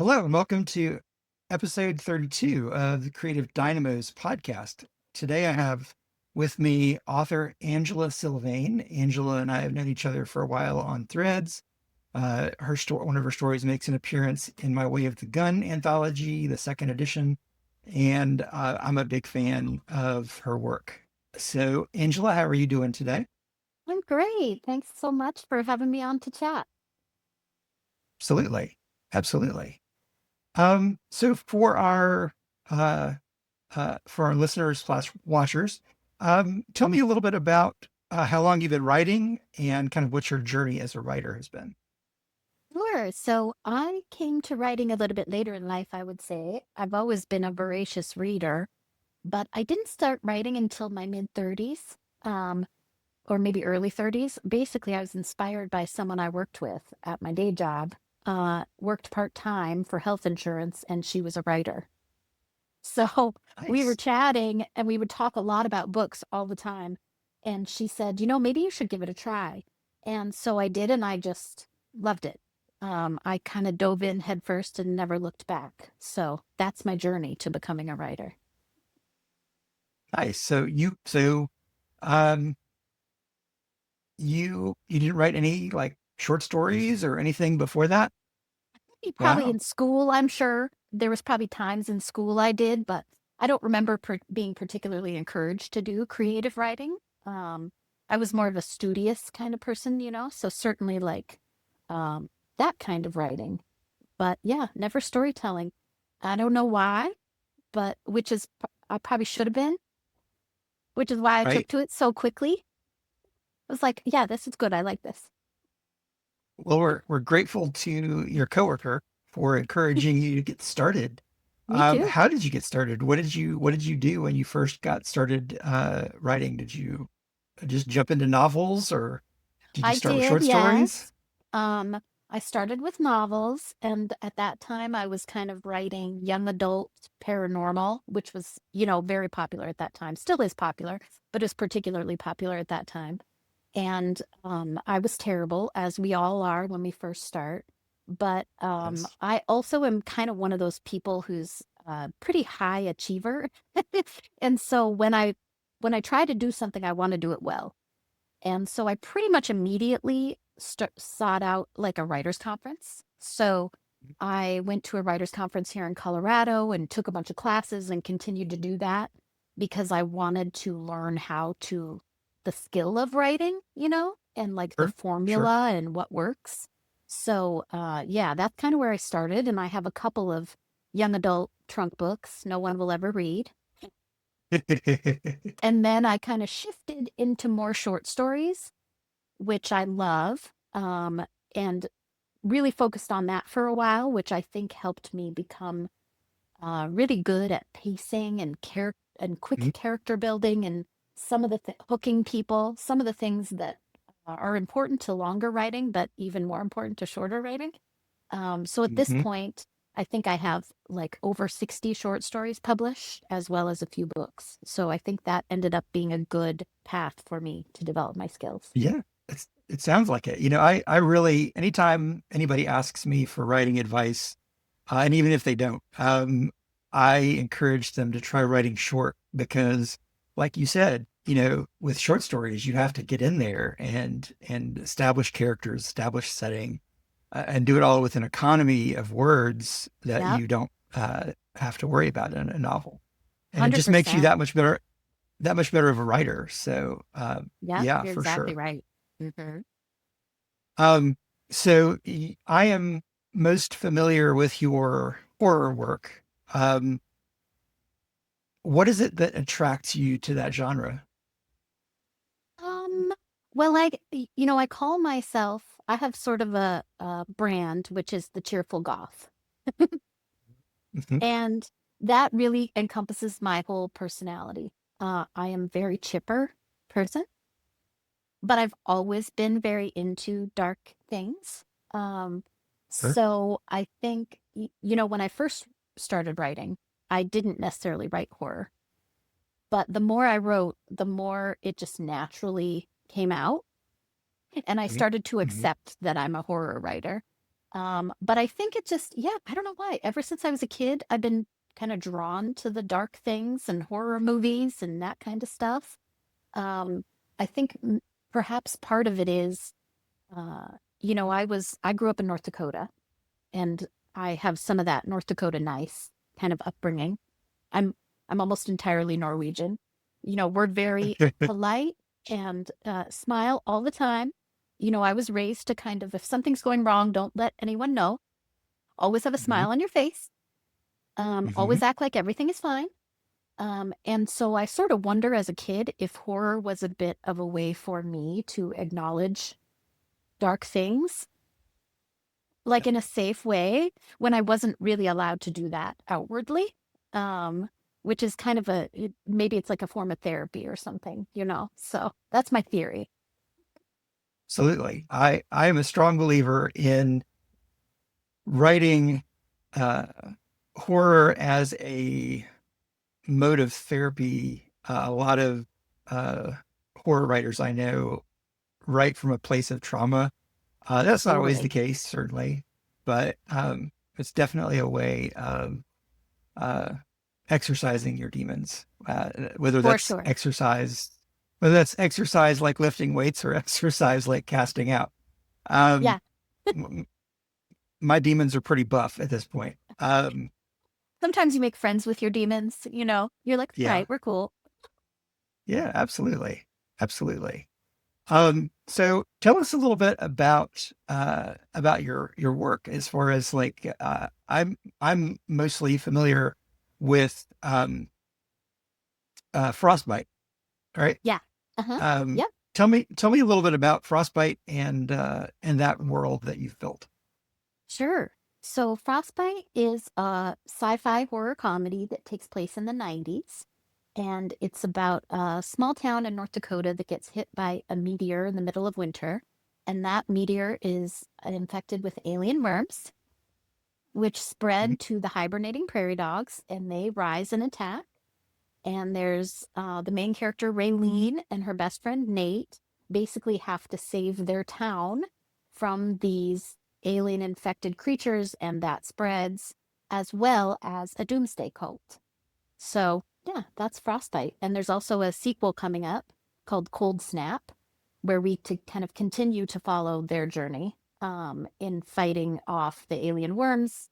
Hello, and welcome to episode 32 of the Creative Dynamos podcast. Today I have with me author Angela Sylvaine. Angela and I have known each other for a while on Threads. One of her stories makes an appearance in My Way of the Gun anthology, the second edition, and I'm a big fan of her work. So, Angela, how are you doing today? I'm great. Thanks so much for having me on to chat. Absolutely, absolutely. So uh, for our listeners slash watchers, tell me a little bit about how long you've been writing and kind of what your journey as a writer has been. Sure. So I came to writing a little bit later in life, I would say. I've always been a voracious reader, but I didn't start writing until my mid 30s, or maybe early 30s. Basically, I was inspired by someone I worked with at my day job, worked part time for health insurance, and she was a writer. So we were Nice. chatting and we would talk a lot about books all the time. And she said, maybe you should give it a try. And so I did, and I just loved it. I kind of dove in headfirst and never looked back. So that's my journey to becoming a writer. Nice. Um you didn't write any like short stories or anything before that? Probably Wow. in school, I'm sure. There was probably times in school I did, but I don't remember being particularly encouraged to do creative writing. Um, I was more of a studious kind of person, so certainly like um, that kind of writing. But yeah, never storytelling. I don't know why, but I probably should have been, which is why I took Right. to it so quickly. I was like, yeah, this is good. I like this. Well, we're grateful to your coworker for encouraging you to get started. Me too. How did you get started? What did you do when you first got started writing? Did you just jump into novels or did you I start with did, short stories? yes. Um, I started with novels, and at that time I was kind of writing young adult paranormal, which was, very popular at that time. Still is popular, but is particularly popular at that time. And I was terrible, as we all are when we first start. But Yes. I also am kind of one of those people who's pretty high achiever. And so when I try to do something, I want to do it well. And so I pretty much immediately sought out like a writer's conference. So I went to a writer's conference here in Colorado and took a bunch of classes and continued to do that because I wanted to learn the skill of writing, and like the Sure. Sure. formula and what works. So yeah, that's kind of where I started. And I have a couple of young adult trunk books no one will ever read. And then I kind of shifted into more short stories, which I love, and really focused on that for a while, which I think helped me become really good at pacing and quick Mhm. character building and some of the hooking people, some of the things that are important to longer writing, but even more important to shorter writing. So at this Mhm. point, I think I have like over 60 short stories published, as well as a few books. So I think that ended up being a good path for me to develop my skills. Yeah, it sounds like it. I really, anytime anybody asks me for writing advice, and even if they don't, I encourage them to try writing short because, like you said, with short stories, you have to get in there and establish characters, establish setting, and do it all with an economy of words that Yep, you don't have to worry about in a novel, and it just makes you 100%. that much better of a writer. So, Yep, yeah, you're for exactly sure. right. Hmm. Um, I am most familiar with your horror work. What is it that attracts you to that genre? Um, well, I call myself, I have sort of a brand, which is the cheerful goth. Mhm. And that really encompasses my whole personality. I am very chipper person, but I've always been very into dark things. Um, Sure. so I think, when I first started writing, I didn't necessarily write horror, but the more I wrote, the more it just naturally came out. And I Mhm. started to Mhm. accept that I'm a horror writer. But I think it just, yeah, I don't know why. Ever since I was a kid, I've been kind of drawn to the dark things and horror movies and that kind of stuff. Um, I think perhaps part of it is, uh, I grew up in North Dakota, and I have some of that North Dakota nice kind of upbringing. I'm I'm almost entirely Norwegian. We're very polite and smile all the time. I was raised to kind of, if something's going wrong, don't let anyone know. Always have a Mhm, smile on your face. mhm. Always act like everything is fine. And so I sort of wonder as a kid if horror was a bit of a way for me to acknowledge dark things, like in a safe way, when I wasn't really allowed to do that outwardly. Um, which is kind of maybe it's like a form of therapy or something. So that's my theory. Absolutely. I am a strong believer in writing uh, horror as a mode of therapy. A lot of uh, horror writers I know write from a place of trauma. That's not always the Totally. case, certainly, but it's definitely a way of uh, exercising your demons, For sure. whether that's exercise like lifting weights or exercise like casting out. Um, Yeah. my demons are pretty buff at this point. Sometimes you make friends with your demons. You're like, all Yeah, right, we're cool. yeah, absolutely, absolutely. So tell us a little bit about your work as far as like I'm mostly familiar with frostbite, right? Yeah. Uh-huh. Um, Yep. tell me a little bit about frostbite and that world that you've built. Sure. So Frostbite is a sci-fi horror comedy that takes place in the 90s. And it's about a small town in North Dakota that gets hit by a meteor in the middle of winter. And that meteor is infected with alien worms, which Mhm. spread to the hibernating prairie dogs, and they rise and attack. And there's the main character, Raylene, and her best friend, Nate, basically have to save their town from these alien infected creatures, and that spreads, as well as a doomsday cult. So, yeah, that's Frostbite. And there's also a sequel coming up called Cold Snap, where we to kind of continue to follow their journey in fighting off the alien worms,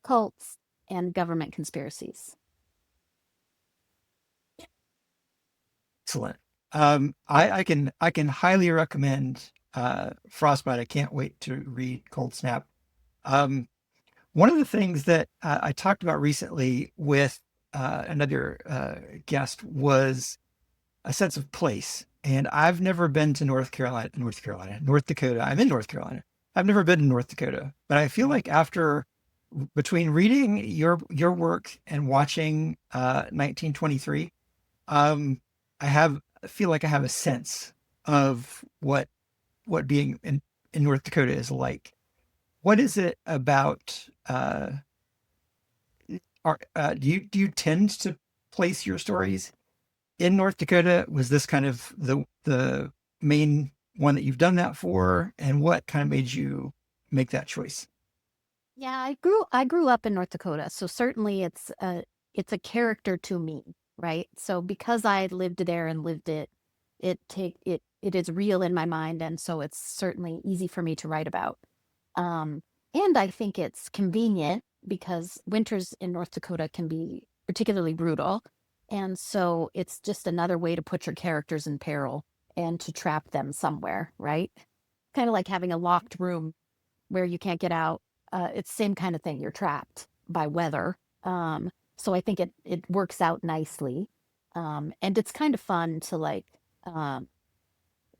cults, and government conspiracies. Excellent. I can highly recommend Frostbite. I can't wait to read Cold Snap. Um, One of the things that I talked about recently with another guest was a sense of place. And I've never been to North Dakota. I'm in North Carolina. I've never been to North Dakota, but I feel like after between reading your work and watching 1923, um, I feel like I have a sense of what being in North Dakota is like. What is it about do you tend to place your stories in North Dakota? Was this kind of the main one that you've done that for? And what kind of made you make that choice? Yeah, I grew up in North Dakota, so certainly it's a character to me, right? So because I lived there and lived it, it is real in my mind, and so it's certainly easy for me to write about. Um, and I think it's convenient because winters in North Dakota can be particularly brutal, and so it's just another way to put your characters in peril and to trap them somewhere, right? Kind of like having a locked room where you can't get out. It's the same kind of thing. You're trapped by weather. So I think it works out nicely. And it's kind of fun to like um,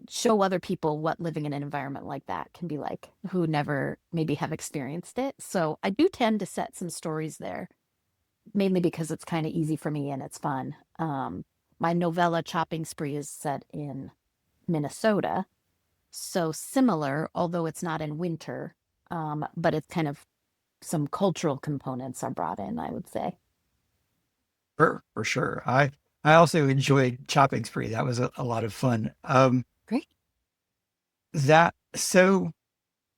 show other people what living in an environment like that can be like, who never maybe have experienced it. So I do tend to set some stories there, mainly because it's kind of easy for me and it's fun. My novella Chopping Spree is set in Minnesota, so similar, although it's not in winter. But it's kind of some cultural components are brought in, I would say. For sure. I also enjoyed Chopping Spree. That was a lot of fun. Great. That so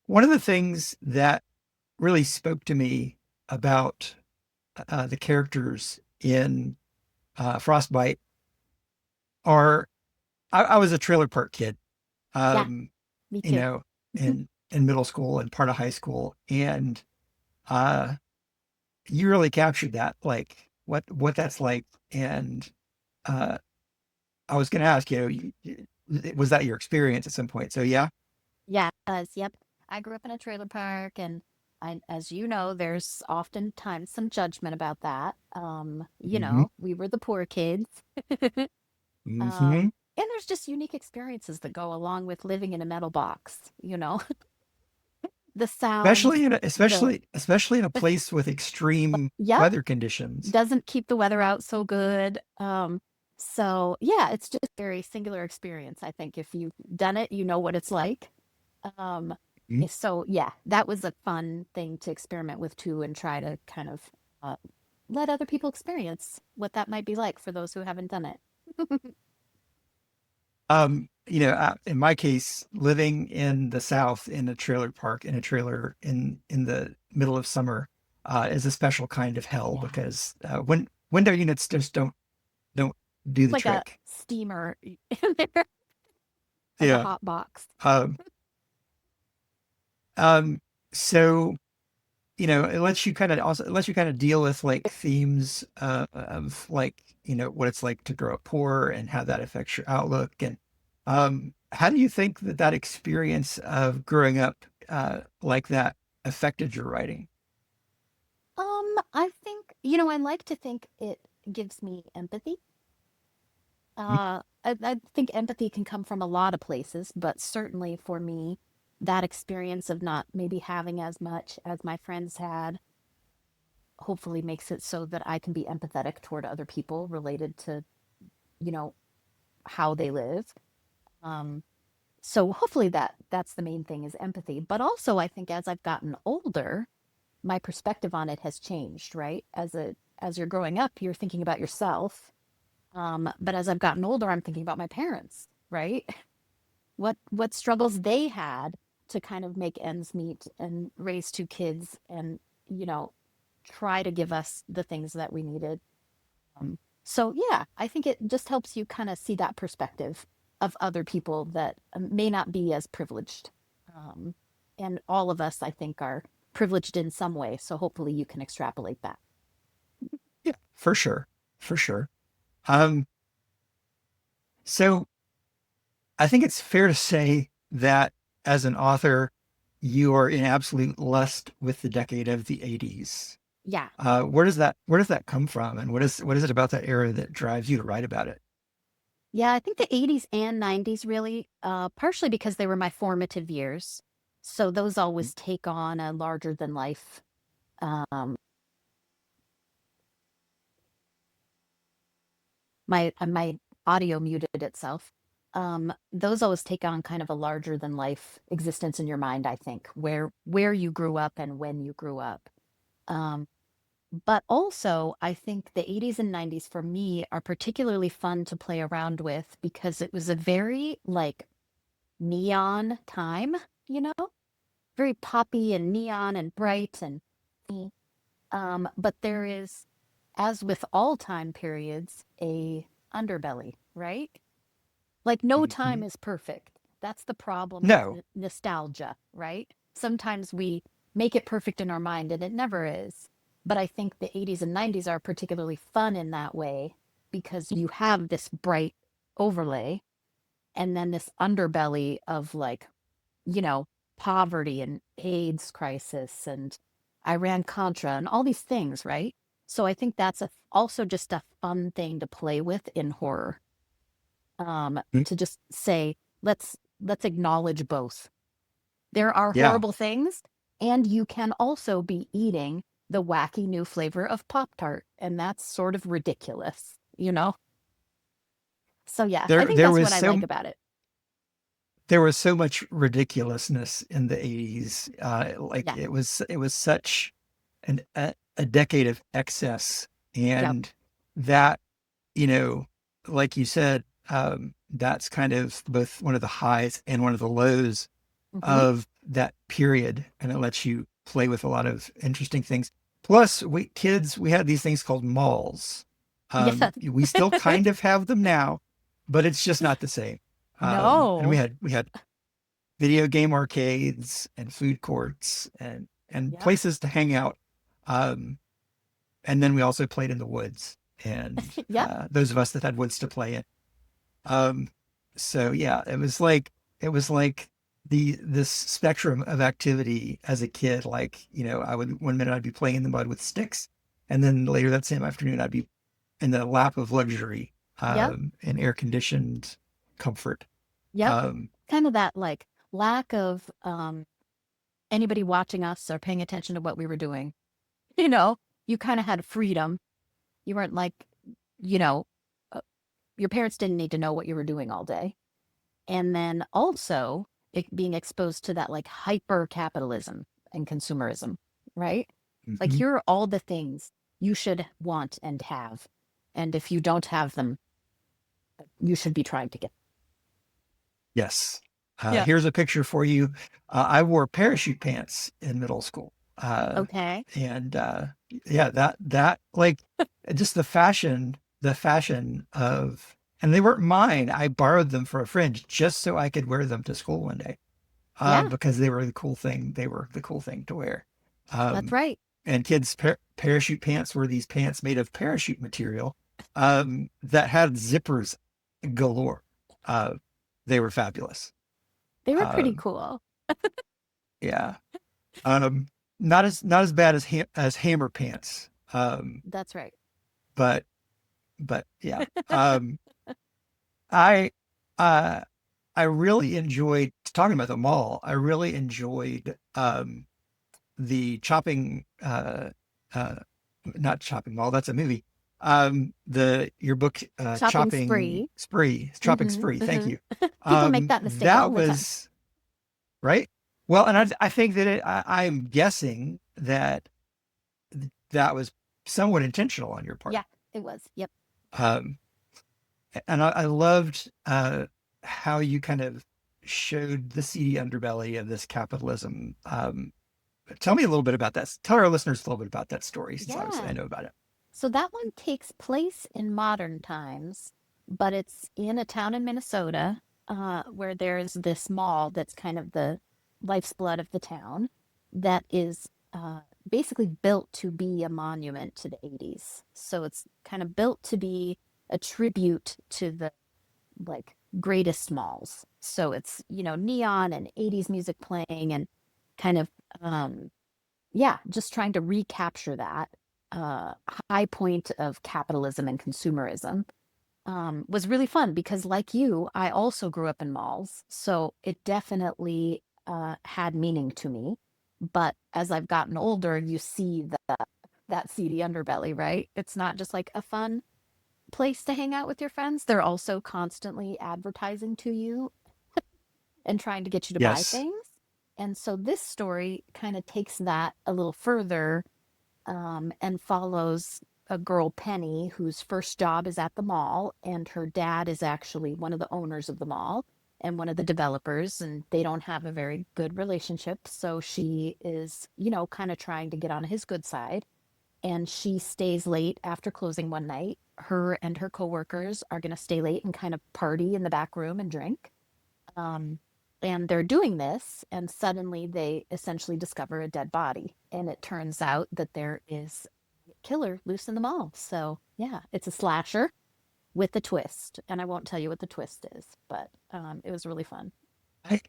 one of the things that really spoke to me about the characters in Frostbite are I was a trailer park kid, Yeah, um, me you too. know, in middle school and part of high school, and uh, you really captured that, like what that's like. And uh, I was going to ask, was that your experience at some point? So yeah. Yeah, it does. Yep. I grew up in a trailer park, and as you know, there's oftentimes some judgment about that. Hmm. We were the poor kids. Hmm. And there's just unique experiences that go along with living in a metal box, the sounds, the, Especially in a place with extreme yep, weather conditions. doesn't keep the weather out so good. So yeah, it's just a very singular experience. I think if you've done it, you know what it's like. Um, Mhm. so yeah, that was a fun thing to experiment with too, and try to kind of uh, let other people experience what that might be like for those who haven't done it. In my case, living in the South in a trailer park in a trailer in the middle of summer is a special kind of hell Yeah, because when window units just don't do it's the like a trick. steamer in there, like a Yeah. hot box. Um, um, so it lets you kind of deal with like themes of like what it's like to grow up poor and how that affects your outlook. And how do you think that that experience of growing up like that affected your writing? I think, I like to think it gives me empathy. I think empathy can come from a lot of places, but certainly for me, that experience of not maybe having as much as my friends had hopefully makes it so that I can be empathetic toward other people related to, you know, how they live. Um, so hopefully that's the main thing is empathy. But also I think as I've gotten older, my perspective on it has changed, right? As you're growing up, you're thinking about yourself. But as I've gotten older, I'm thinking about my parents, right? What struggles they had to kind of make ends meet and raise two kids and, you know, try to give us the things that we needed. So yeah, I think it just helps you kind of see that perspective of other people that may not be as privileged. Um, and all of us, I think, are privileged in some way. So hopefully you can extrapolate that. Yeah, for sure, for sure. Um, so I think it's fair to say that as an author, you are in absolute lust with the decade of the 80s. Yeah. Where does that come from, and what is it about that era that drives you to write about it? Yeah, I think the 80s and 90s really, partially because they were my formative years. So those always take on a larger than life. Um, my audio muted itself. Those always take on kind of a larger than life existence in your mind, I think, where you grew up and when you grew up. Um, but also, I think the 80s and 90s for me are particularly fun to play around with because it was a very like neon time, you know? Very poppy and neon and bright and but there is, as with all time periods, a underbelly, right? Like no time Mhm. is perfect. That's the problem with No. nostalgia, right? Sometimes we make it perfect in our mind and it never is. But I think the 80s and 90s are particularly fun in that way because you have this bright overlay and then this underbelly of like, you know, poverty and AIDS crisis and Iran Contra and all these things, right? So I think that's also just a fun thing to play with in horror. Mm. To just say, let's acknowledge both. There are Yeah. horrible things, and you can also be eating the wacky new flavor of Pop Tart, and that's sort of ridiculous, you know? So yeah, I think There that's was what I like about it. there was so much ridiculousness in the 80s. Like Yeah. it was such a decade of excess, Yep. and that, you know, like you said, that's kind of both one of the highs and one of the lows Hmm. of that period, and it lets you play with a lot of interesting things. Plus, we had these things called malls. Yeah. We still kind of have them now, but it's just not the same. And No. we had video game arcades and food courts and Yep. places to hang out. Um, and then we also played in the woods, and Yep. those of us that had woods to play in. Um, so yeah, it was like this spectrum of activity as a kid. Like, you know, I would one minute I'd be playing in the mud with sticks, and then later that same afternoon I'd be in the lap of luxury, Yep. and air conditioned comfort. Yep. Um, Kind of that like lack of anybody watching us or paying attention to what we were doing. You know, you kind of had freedom. You weren't like, you know, uh, your parents didn't need to know what you were doing all day. And then also being exposed to that like hyper capitalism and consumerism, right? Like mhm. here are all the things you should want and have. And if you don't have them, you should be trying to get. Yes. Yeah. Here's a picture for you. I wore parachute pants in middle school. Okay. And yeah, that like just the fashion of, and they weren't mine. I borrowed them for a friend just so I could wear them to school one day, Yeah, because they were the cool thing. They were the cool thing to wear. that's Um, right. and kids' parachute pants were these pants made of parachute material, that had zippers galore. Uh, they were fabulous. They were pretty Um, cool. yeah. Um, not as bad as as hammer pants. That's right. But yeah. I uh I really enjoyed talking about the mall. I really enjoyed the chopping uh not chopping mall, that's a movie. The your book, Shopping spree. chopping Hmm. spree, thank Hmm. you. People make that mistake all That the time. was right. Well, and I think that I'm guessing that that was somewhat intentional on your part. Yeah, it was. Yep. Um, and I loved how you kind of showed the seedy underbelly of this capitalism. Tell me a little bit about that. Tell our listeners a little bit about that story, since obviously I Yeah. know about it. So that one takes place in modern times, but it's in a town in Minnesota where there's this mall that's kind of the life's blood of the town that is basically built to be a monument to the 80s. So it's kind of built to be a tribute to the like greatest malls. So it's, you know, neon and 80s music playing and kind of um yeah, just trying to recapture that uh, high point of capitalism and consumerism was really fun because, like you, I also grew up in malls. So it definitely had meaning to me. But as I've gotten older, you see that seedy underbelly, right? It's not just like a fun place to hang out with your friends. They're also constantly advertising to you and trying to get you to buy Yes. things. And so this story kind of takes that a little further and follows a girl, Penny, whose first job is at the mall, and her dad is actually one of the owners of the mall and one of the developers, and they don't have a very good relationship. So she is, you know, kind of trying to get on his good side. And she stays late after closing one night. Her and her coworkers are going to stay late and kind of party in the back room and drink. Um, and they're doing this, and suddenly they essentially discover a dead body. And it turns out that there is a killer loose in the mall. So, yeah, it's a slasher with a twist. And I won't tell you what the twist is, but it was really fun. I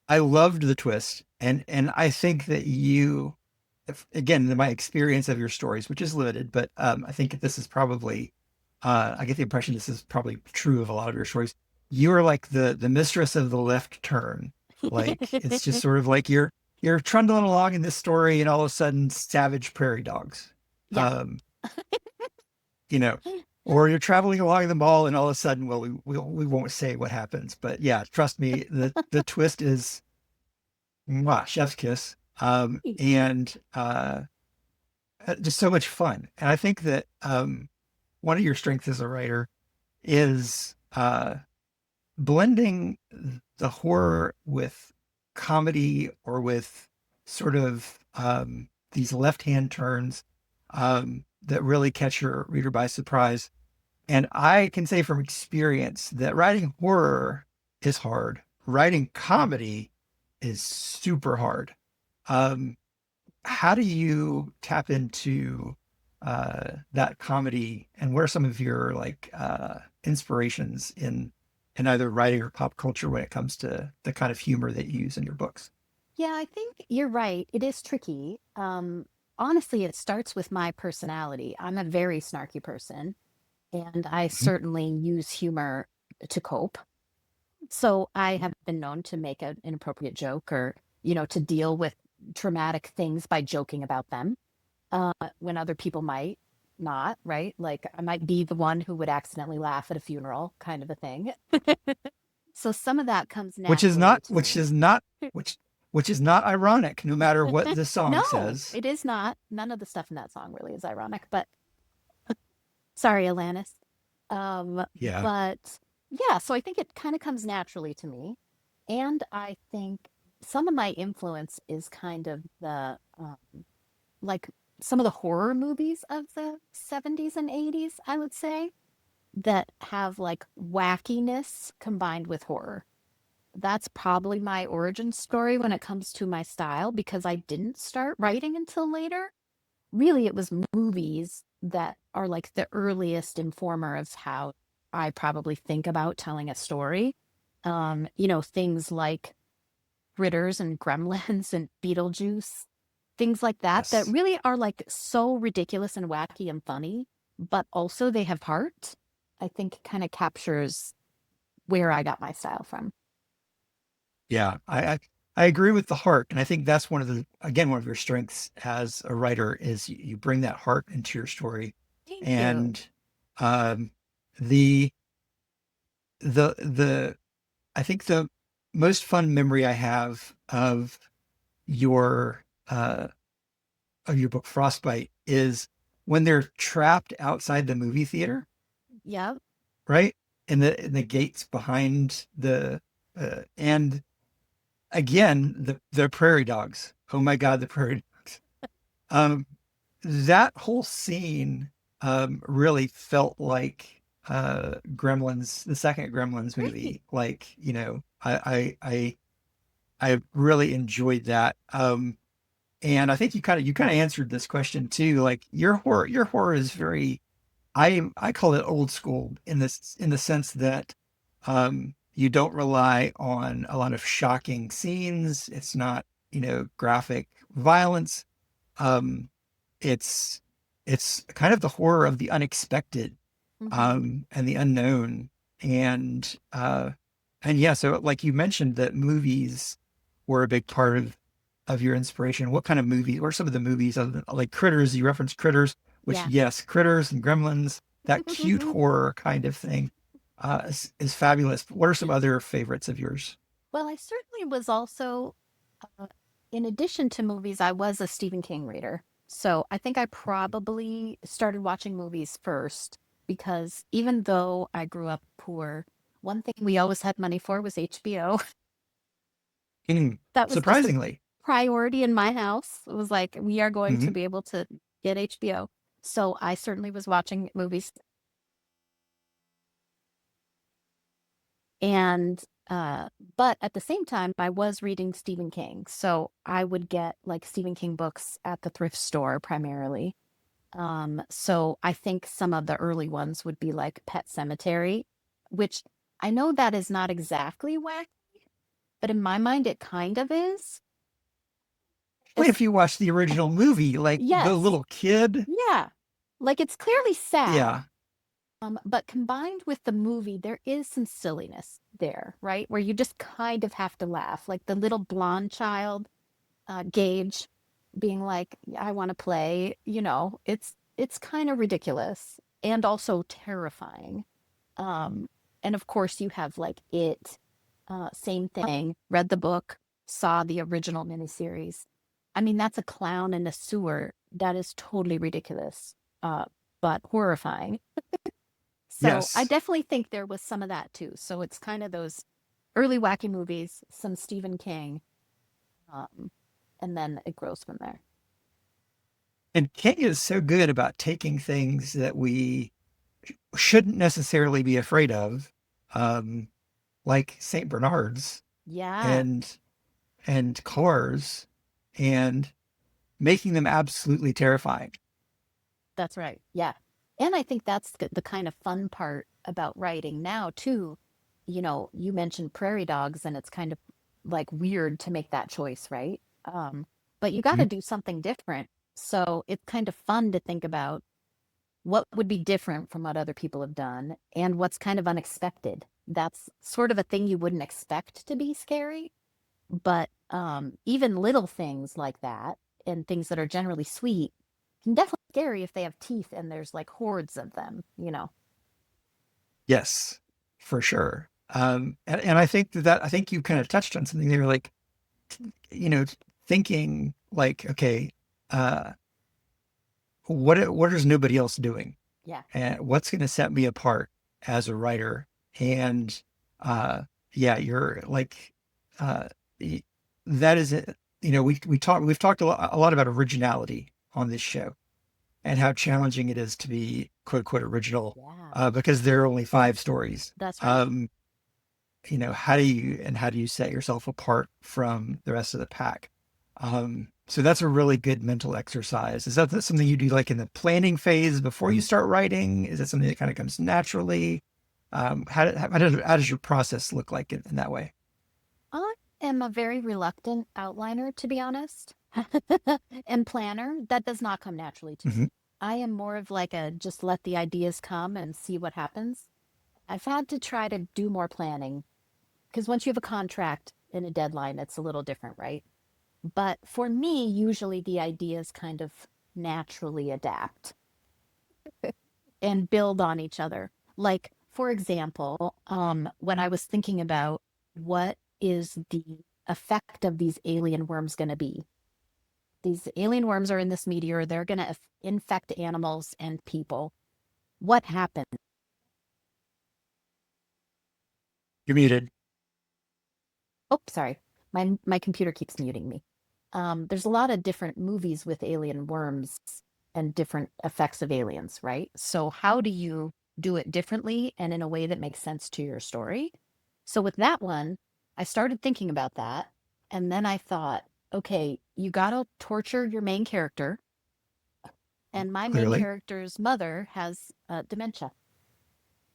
I loved the twist, and I think that you, if, again, my experience of your stories, which is limited, but I think this is probably, I get the impression this is probably true of a lot of your stories. You are like the mistress of the left turn. Like it's just sort of like you're trundling along in this story, and all of a sudden, savage prairie dogs. Yeah. Um, you know, or you're traveling along the mall, and all of a sudden, well, we won't say what happens, but yeah, trust me, the twist is mwah, chef's kiss. And just so much fun. And I think that one of your strengths as a writer is blending the horror with comedy or with sort of these left-hand turns that really catch your reader by surprise. And I can say from experience that writing horror is hard. Writing comedy is super hard. Um, how do you tap into that comedy, and what are some of your like inspirations in either writing or pop culture when it comes to the kind of humor that you use in your books? Yeah, I think you're right. It is tricky. Honestly, it starts with my personality. I'm a very snarky person, and I Mhm. certainly use humor to cope. So I have been known to make an inappropriate joke or, to deal with traumatic things by joking about them, when other people might not, right? Like I might be the one who would accidentally laugh at a funeral, kind of a thing. So some of that comes Which is not, naturally to which me. is not, which which is not ironic, no matter what the song No, says. it is not. None of the stuff in that song really is ironic, but sorry, Alanis. Um, Yeah. but yeah, so I think it kind of comes naturally to me. And I think some of my influence is kind of like some of the horror movies of the 70s and 80s, I would say, that have like wackiness combined with horror. That's probably my origin story when it comes to my style because I didn't start writing until later. Really, it was movies that are like the earliest informer of how I probably think about telling a story. Things like Critters and Gremlins and Beetlejuice, things like that, that Yes. really are like so ridiculous and wacky and funny, but also they have heart. I think kind of captures where I got my style from. Yeah. I agree with the heart. And I think that's one of the, again, one of your strengths as a writer is you bring that heart into your story. Thank you. And um, the, the, I think the most fun memory I have your, uh, of your book Frostbite is when they're trapped outside the movie theater, Yep. right? In the gates behind and again the prairie dogs. Oh my God, the prairie dogs. Um, that whole scene really felt like Gremlins, the second Gremlins Great. movie. Like, I really enjoyed that. And I think you kind of answered this question too. Like your horror is very, I call it old school in the sense that you don't rely on a lot of shocking scenes. It's not, graphic violence. Um, it's it's kind of the horror of the unexpected Hmm. and the unknown. And yeah, so like you mentioned that movies were a big part of your inspiration. What kind of movies? What are some of the movies like Critters? You referenced Critters, which Yeah. yes, Critters and Gremlins, that cute horror kind of thing, is fabulous. What are some other favorites of yours? Well, I certainly was also, uh, in addition to movies, I was a Stephen King reader. So I think I probably started watching movies first because even though I grew up poor, one thing we always had money for was HBO. That was just a Surprisingly. priority in my house. It was like, we are going to Hmm. be able to get HBO. So I certainly was watching movies. And but at the same time, I was reading Stephen King. So I would get like Stephen King books at the thrift store primarily. So I think some of the early ones would be like Pet Cemetery, which I know that is not exactly wacky, but in my mind it kind of is. Well, It's, if you watch the original movie, like the yes. little kid, Yeah. Like it's clearly sad. yeah, But combined with the movie, there is some silliness there, right? Where you just kind of have to laugh. Like the little blonde child, Gage, being like, I want to play, it's kind of ridiculous and also terrifying. Um, and of course you have like it, same thing, read the book, saw the original miniseries. I mean, that's a clown in a sewer. That is totally ridiculous, uh, but horrifying. So I yes. definitely think there was some of that too. So it's kind of those early wacky movies, some Stephen King, um, and then it grows from there. And King is so good about taking things that we shouldn't necessarily be afraid of, um, like Saint Bernards Yeah, and cars, and making them absolutely terrifying. that's right. Yeah. And I think that's the kind of fun part about writing now, too. You know, you mentioned prairie dogs, and it's kind of like weird to make that choice, right? But you got to Mhm. do something different. So it's kind of fun to think about what would be different from what other people have done and what's kind of unexpected. That's sort of a thing you wouldn't expect to be scary, but even little things like that and things that are generally sweet can definitely be scary if they have teeth and there's like hordes of them, you know. Yes, for sure. And I think I think you kind of touched on something there, like, you know, thinking like, okay, uh, what is nobody else doing? Yeah. And what's going to set me apart as a writer? And uh, yeah, you're like, uh, y- that is it. You know, we've talked a lot about originality on this show and how challenging it is to be quote unquote original, Yeah. because there are only five stories. That's right. Um, you know, how do you set yourself apart from the rest of the pack? So that's a really good mental exercise. Is that something you do like in the planning phase before you start writing? Is that something that kind of comes naturally? How does your process look like in that way? I am a very reluctant outliner, to be honest, and planner. That does not come naturally to Hmm. me. I am more of like a just let the ideas come and see what happens. I've had to try to do more planning because once you have a contract and a deadline, it's a little different, right? But for me, usually the ideas kind of naturally adapt and build on each other. Like, for example, when I was thinking about what is the effect of these alien worms going to be? These alien worms are in this meteor, they're going to infect animals and people. What happens? You're muted. Oh, sorry. My computer keeps muting me. There's a lot of different movies with alien worms and different effects of aliens, right? So how do you do it differently and in a way that makes sense to your story? So with that one, I started thinking about that, and then I thought, okay, you got to torture your main character, and my main Clearly. character's mother has dementia.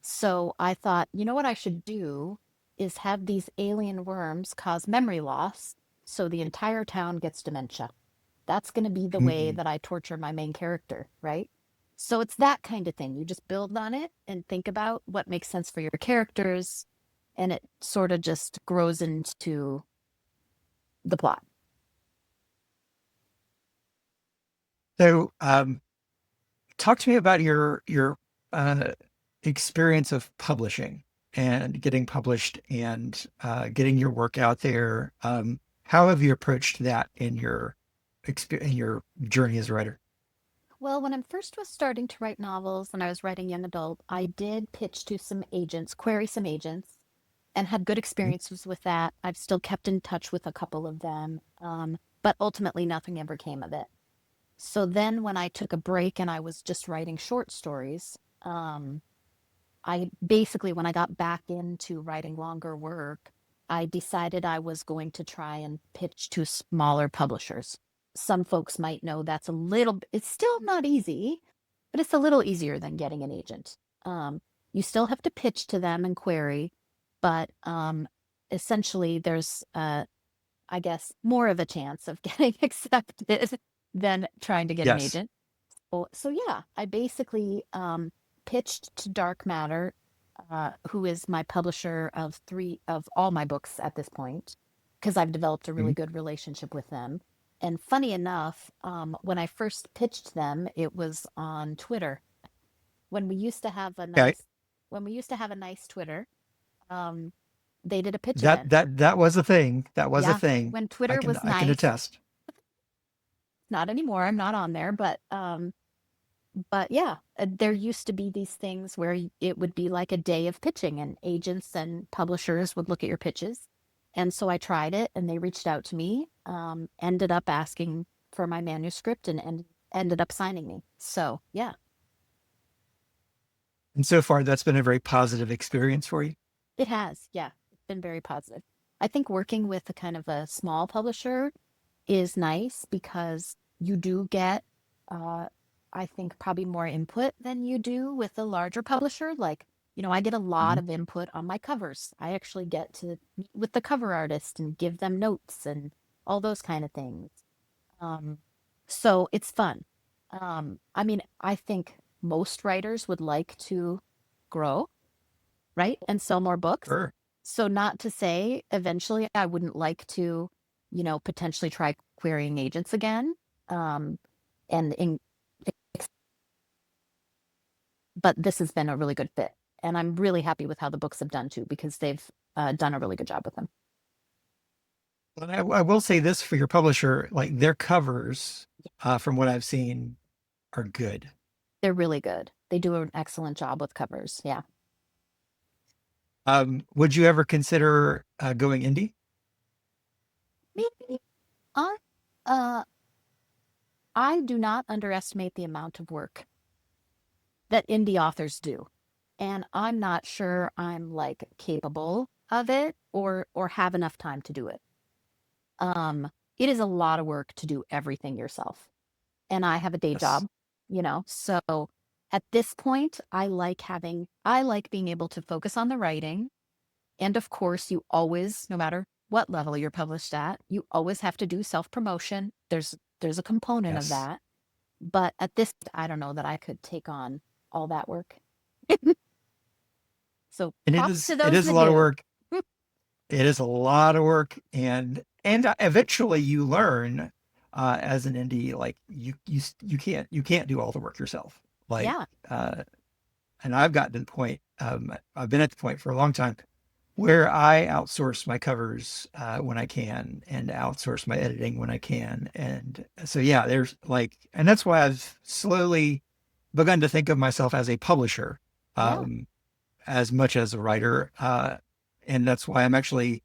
So I thought, you know what I should do is have these alien worms cause memory loss so the entire town gets dementia. That's going to be the way Mhm. that I torture my main character, right? So it's that kind of thing. You just build on it and think about what makes sense for your characters, and it sort of just grows into the plot. So, talk to me about your uh, experience of publishing and getting published and getting your work out there. How have you approached that in your in your journey as a writer? Well, when I first was starting to write novels and I was writing young adult, I did pitch to some agents, query some agents, and had good Mhm. experiences with that. I've still kept in touch with a couple of them, but ultimately nothing ever came of it. So then when I took a break and I was just writing short stories, I basically, when I got back into writing longer work, I decided I was going to try and pitch to smaller publishers. Some folks might know that's a little, it's still not easy, but it's a little easier than getting an agent. You still have to pitch to them and query, but essentially there's, I guess, more of a chance of getting accepted than trying to get an Yes. agent. So yeah, I basically pitched to Dark Matter, who is my publisher of three of all my books at this point, because I've developed a really Mhm. good relationship with them. And funny enough, when I first pitched them, it was on Twitter. When we used to have a Okay. nice, when we used to have a nice Twitter, um, they did a pitch That event. that was a thing. That was a Yeah, thing. when Twitter was I can nice, attest. not anymore. I'm not on there, but yeah, there used to be these things where it would be like a day of pitching, and agents and publishers would look at your pitches. And so I tried it, and they reached out to me. ended up asking for my manuscript and ended up signing me. So yeah, And so far, that's been a very positive experience for you. it has. Yeah, it's been very positive. I think working with a kind of a small publisher is nice because you do get, uh, I think, probably more input than you do with a larger publisher. Like, I get a lot Mhm. of input on my covers. I actually get to meet with the cover artist and give them notes and all those kind of things. Um, so it's fun. I mean, I think most writers would like to grow, right? And sell more books. Sure. So not to say eventually I wouldn't like to, potentially try querying agents again. Um, and in, but this has been a really good fit. And I'm really happy with how the books have done too, because they've done a really good job with them. And I will say this for your publisher, like their covers, from what I've seen, are good. They're really good. They do an excellent job with covers. Yeah. Would you ever consider going indie? Maybe I, uh, I do not underestimate the amount of work that indie authors do. And I'm not sure I'm like capable of it or have enough time to do it. Um, it is a lot of work to do everything yourself. And I have a day Yes. job, so at this point, I like being able to focus on the writing. And of course, you always, no matter what level you're published at, you always have to do self-promotion. There's a component of Yes. that. But at this, I don't know that I could take on all that work. So And it props is to it those is a that lot of do. work. It is a lot of work, and eventually you learn as an indie, like you can't do all the work yourself. Like, Yeah. uh, and I've gotten to the point. I've been at the point for a long time where I outsource my covers when I can, and outsource my editing when I can. And so yeah, there's like, and that's why I've slowly begun to think of myself as a publisher, Yeah. um, as much as a writer. And that's why I'm actually,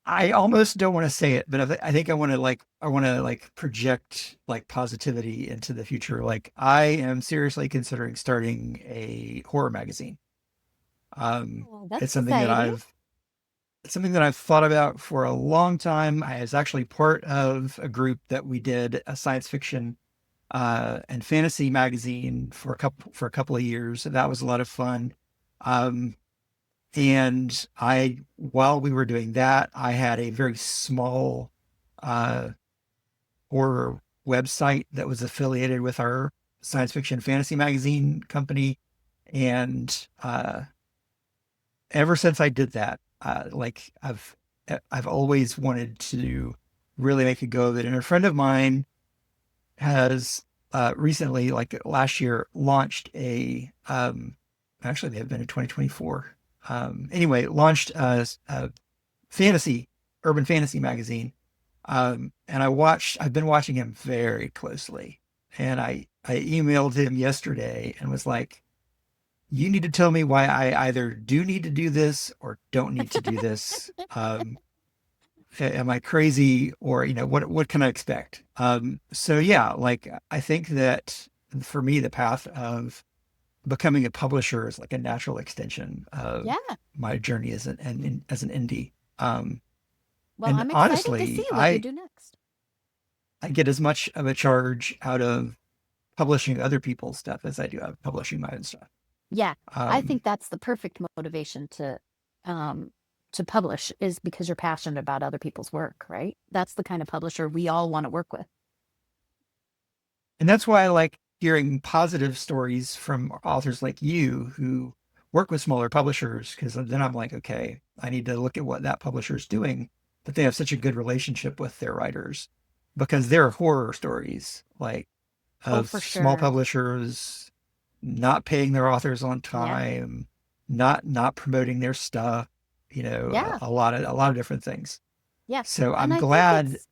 I almost don't want to say it, but I think I want to like project like positivity into the future. Like I am seriously considering starting a horror magazine. Oh, that's It's something that exciting. I've thought about for a long time. I was actually part of a group that we did a science fiction and fantasy magazine for a couple of years. That was a lot of fun. Um, and while we were doing that, I had a very small uh, horror website that was affiliated with our science fiction fantasy magazine company. And ever since I did that, like I've always wanted to really make a go of it. And a friend of mine has recently, like last year, launched actually they have been in 2024. Anyway, launched a fantasy, urban fantasy magazine. And I've been watching him very closely. And I emailed him yesterday and was like, you need to tell me why I either do need to do this or don't need to do this. Am I crazy, or what can I expect? So yeah, like I think that for me the path of becoming a publisher is like a natural extension of Yeah. my journey as an indie. um Well, and I'm excited to see honestly, what you do next. I get as much of a charge out of publishing other people's stuff as I do out of publishing my own stuff. Yeah. I um think that's the perfect motivation um to publish is because you're passionate about other people's work, right? That's the kind of publisher we all want to work with. And that's why I like hearing positive stories from authors like you who work with smaller publishers, because then I'm like, okay, I need to look at what that publisher is doing, but they have such a good relationship with their writers, because there are horror stories like Oh, of for small sure. publishers not paying their authors on Yeah. time, not promoting their stuff, Yeah. a lot of different things. Yeah. So And I'm I think glad. it's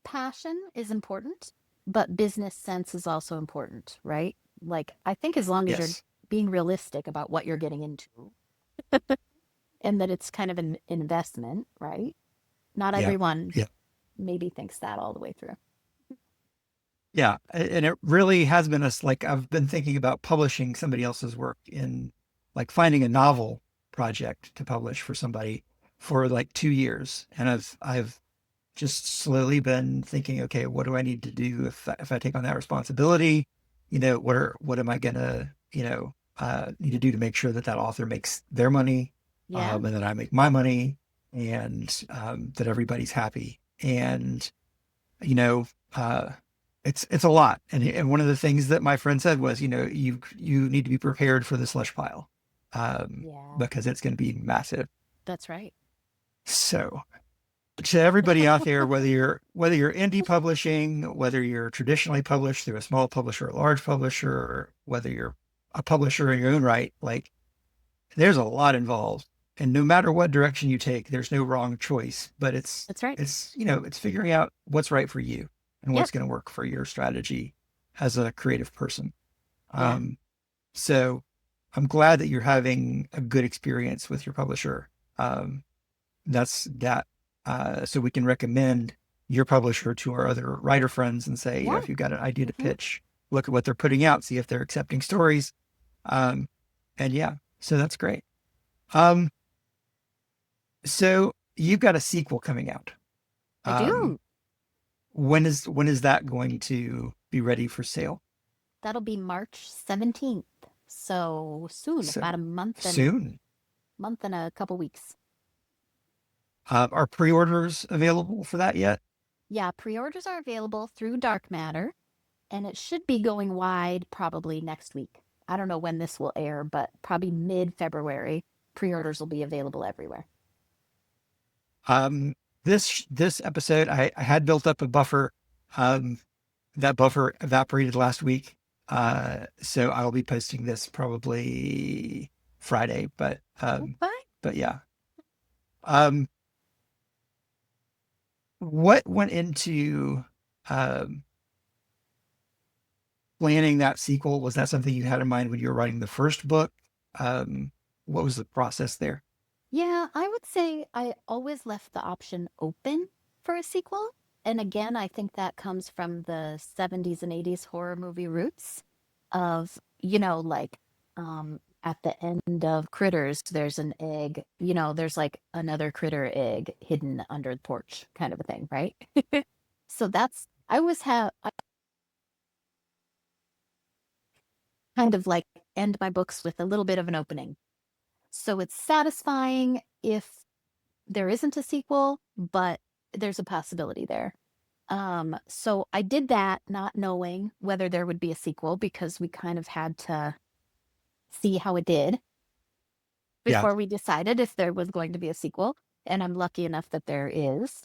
passion is important, but business sense is also important, right? Like, I think as long as you're Yes. being realistic about what you're getting into. and that it's kind of an investment, right? Not Yeah. everyone Yeah. maybe thinks that all the way through. Yeah. And it really has been us like I've been thinking about publishing somebody else's work in like finding a novel project to publish for somebody for like 2 years. And I've just slowly been thinking, okay, what do I need to do if I take on that responsibility? What am I gonna, need to do to make sure that that author makes their money, Yeah. and that I make my money, and that everybody's happy. And you know, uh, it's a lot. And one of the things that my friend said was, you need to be prepared for the slush pile, Yeah. because it's going to be massive. That's right. So to everybody out there, whether you're indie publishing, whether you're traditionally published through a small publisher, a large publisher, or whether you're a publisher in your own right, like there's a lot involved. And no matter what direction you take, there's no wrong choice. But it's That's right. it's it's figuring out what's right for you and Yep. what's going to work for your strategy as a creative person. Yeah. Um, so I'm glad that you're having a good experience with your publisher. Um, that's that. So we can recommend your publisher to our other writer friends and say, Yeah. if you've got an idea to Hmm. pitch, look at what they're putting out, see if they're accepting stories. Um, and yeah, so that's great. Um, so you've got a sequel coming out. I Um, do. when is that going to be ready for sale? That'll be March 17th. So soon, So about a soon. month and a couple weeks. Are pre-orders available for that yet? Yeah, pre-orders are available through Dark Matter, and it should be going wide probably next week. I don't know when this will air, but probably mid-February, pre-orders will be available everywhere. Um, this episode, I had built up a buffer. Um, that buffer evaporated last week. So I'll be posting this probably Friday, but Okay. but yeah. Um, what went into um planning that sequel? Was that something you had in mind when you were writing the first book? Um, what was the process there? Yeah, I would say I always left the option open for a sequel. And again, I think that comes from the 70s and 80s horror movie roots of, like at the end of Critters, there's an egg, there's like another critter egg hidden under the porch kind of a thing, right? So I always I kind of like end my books with a little bit of an opening. So it's satisfying if there isn't a sequel, but there's a possibility there. So I did that not knowing whether there would be a sequel because we kind of had to see how it did Yeah, before we decided if there was going to be a sequel. And I'm lucky enough that there is.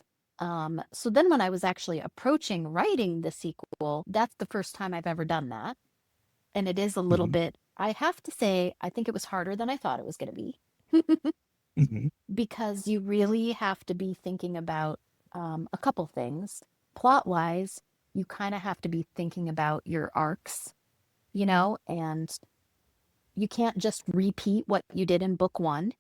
So then when I was actually approaching writing the sequel, that's the first time I've ever done that. And it is a little hmm bit, I have to say, I think it was harder than I thought it was going to be. hmm Because you really have to be thinking about a couple things. Plot wise, you kind of have to be thinking about your arcs, and you can't just repeat what you did in book one.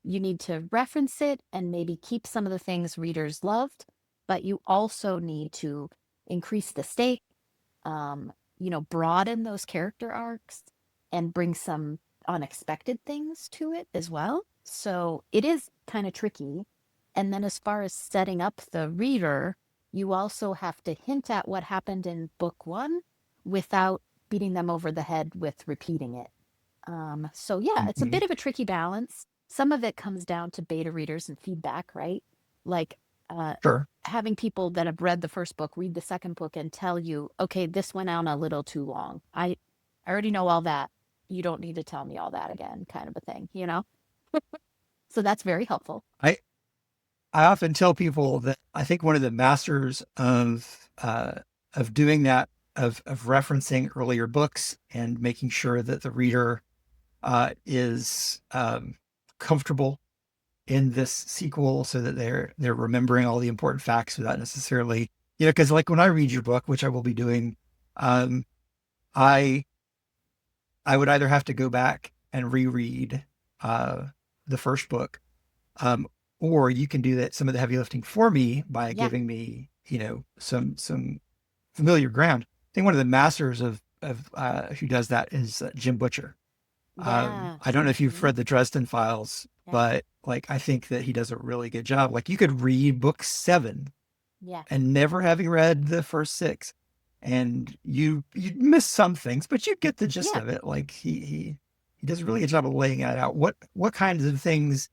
You need to reference it and maybe keep some of the things readers loved, but you also need to increase the stake, broaden those character arcs and bring some unexpected things to it as well. So it is kind of tricky. And then as far as setting up the reader, you also have to hint at what happened in book one without beating them over the head with repeating it. So yeah, it's a hmm bit of a tricky balance. Some of it comes down to beta readers and feedback, right? Like uh, Sure. having people that have read the first book read the second book and tell you, okay, this went on a little too long. I already know all that. You don't need to tell me all that again, kind of a thing. So that's very helpful. I I often tell people that I think one of the masters of doing that, of referencing earlier books and making sure that the reader is comfortable in this sequel, so that they're remembering all the important facts without necessarily, because like when I read your book, which I will be doing, um, I I would either have to go back and reread uh, the first book, Um, or you can do that some of the heavy lifting for me by Yeah. giving me, some familiar ground. I think one of the masters of who does that is Jim Butcher. Yeah. I don't know if you've Hmm. read the Dresden Files, Yeah. but like I think that he does a really good job. Like you could read book 7 Yeah. and never having read the first 6, and you'd miss some things, but you get the gist Yeah. of it. Like he does a really good job of laying that out. What kinds of things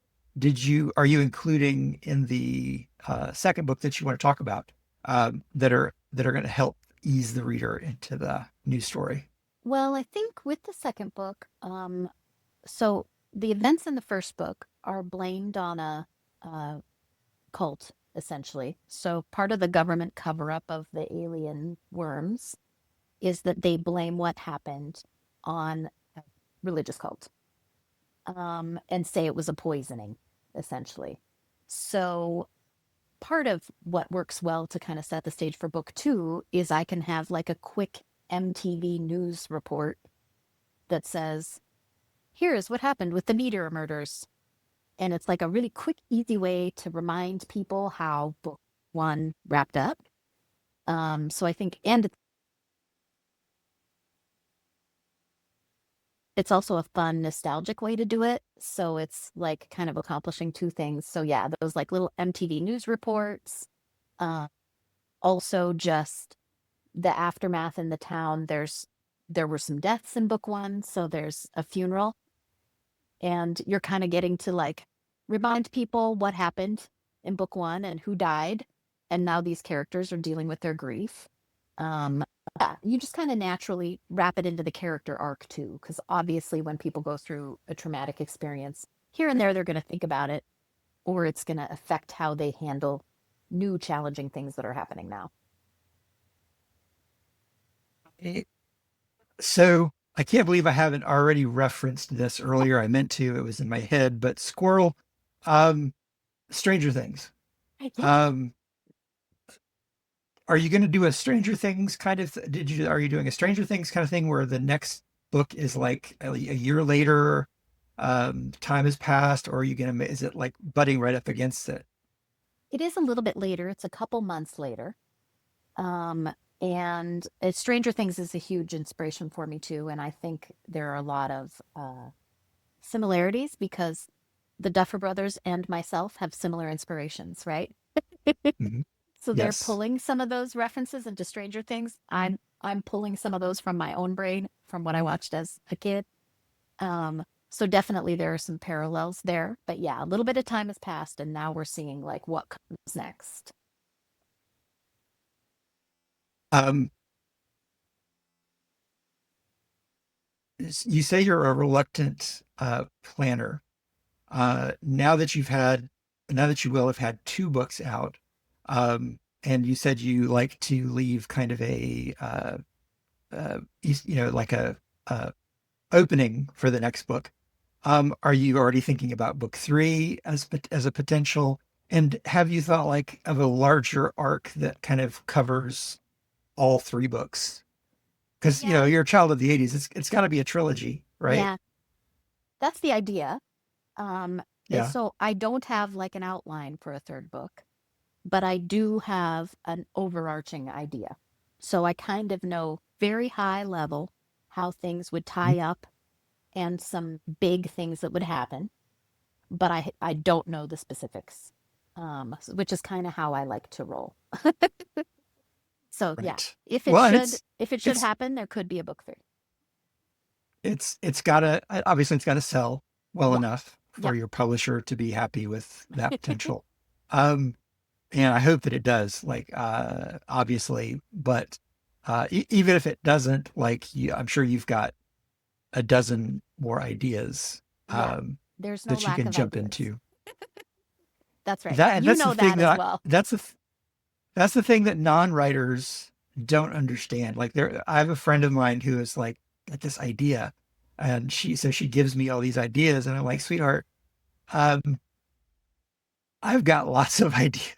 are you including in the second book that you want to talk about, that are going to help ease the reader into the new story? Well, I think with the second book, so the events in the first book are blamed on a cult, essentially. So part of the government cover up of the alien worms is that they blame what happened on a religious cult, and say it was a poisoning, essentially. So part of what works well to kind of set the stage for book two is I can have like a quick MTV news report that says, here's what happened with the meteor murders. And it's like a really quick, easy way to remind people how book one wrapped up. So I think, and it's also a fun, nostalgic way to do it. So it's like kind of accomplishing two things. So yeah, those like little MTV news reports. Uh, Also, just the aftermath in the town. There were some deaths in book one, so there's a funeral, and you're kind of getting to like remind people what happened in book one and who died, and now these characters are dealing with their grief. Um, yeah, you just kind of naturally wrap it into the character arc too, because obviously when people go through a traumatic experience, here and there they're going to think about it, or it's going to affect how they handle new challenging things that are happening now. Eh, So I can't believe I haven't already referenced this earlier. I meant to, it was in my head, but Squirrel, um, Stranger Things. Yeah. Um, are you going to do a Stranger Things kind of, are you doing a Stranger Things kind of thing where the next book is like a year later, time has passed, or are you going to, is it like butting right up against it? It is a little bit later. It's a couple months later. Um, and Stranger Things is a huge inspiration for me too. And I think there are a lot of similarities because the Duffer Brothers and myself have similar inspirations, right? Mhm. So they're Yes. pulling some of those references into Stranger Things. I'm pulling some of those from my own brain from what I watched as a kid. So definitely there are some parallels there. But yeah, a little bit of time has passed and now we're seeing like what comes next. Um, you say you're a reluctant planner. Now that you will have had 2 books out, and you said you like to leave kind of like a opening for the next book. Are you already thinking about book 3 as a potential? And have you thought like of a larger arc that kind of covers all 3 books? Because Yeah. you're a child of the '80s. It's got to be a trilogy, right? Yeah, that's the idea. Um, Yeah. so I don't have like an outline for a third book, but I do have an overarching idea. So I kind of know very high level how things would tie up and some big things that would happen, but I don't know the specifics. Which is kind of how I like to roll. So yeah, Right. Well, and if it should it's happen, there could be a book three. it's gotta obviously it's gotta sell well Yeah. enough for Yep. your publisher to be happy with that potential. Um, and I hope that it does, like obviously, but even if it doesn't, like I'm sure you've got a dozen more ideas Yeah. There's no that you lack can of jump ideas. into. That's right. That You that's the know thing that that as well. that's the thing that non-writers don't understand. Like I have a friend of mine who is like got this idea, and she gives me all these ideas, and I'm like, sweetheart, um, I've got lots of ideas.